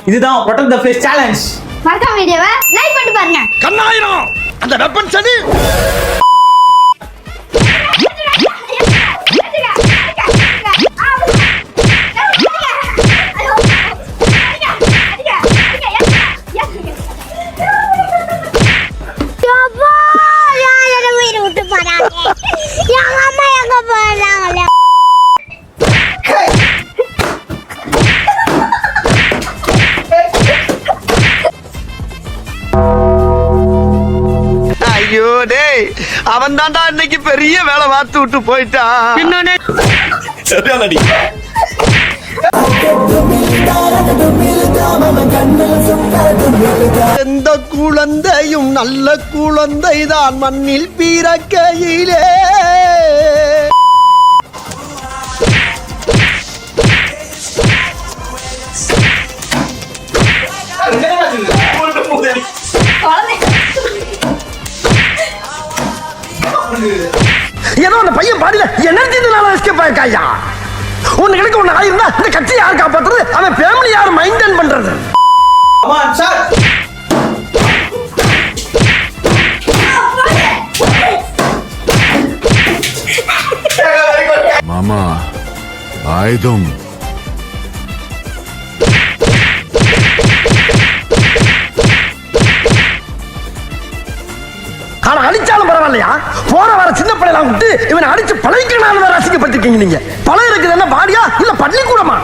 இதுதான் protect the face challenge. மறக்காம வீடியோவை லைக் பண்ணிட்டு பாருங்க. கண்ணாயிரம் அந்த வெப்பன் சனி ஐயோ டேய் அவன் தான்டா இன்னைக்கு பெரிய வேலை பார்த்து விட்டு போயிட்டான். சரியானடி. எந்த குழந்தையும் நல்ல குழந்தைதான் மண்ணில் பிறக்கையிலே. ஏதோ அந்த பையன் பாடியில எனர்ஜி எஸ்கேப் ஆயிருக்காயா. ஒண்ணு கிடைக்க ஒண்ணு ஆயிருந்தா இந்த கட்சி யார் காப்பாத்துறது, அவன் ஃபேமிலி யார் மெயின்டைன் பண்றது? Come on, start. மாமா ஆயுதம் ஆனா அடிச்சாலும் பரவாயில்லையா, போற வர சின்ன பிள்ளைலாம் விட்டு இவனை அடிச்சு பழகிக்கனால ரசிக்கப்பட்டிருக்கீங்க. நீங்க பழம் இருக்குது என்ன பாடியா இல்ல பள்ளிக்கூடமா?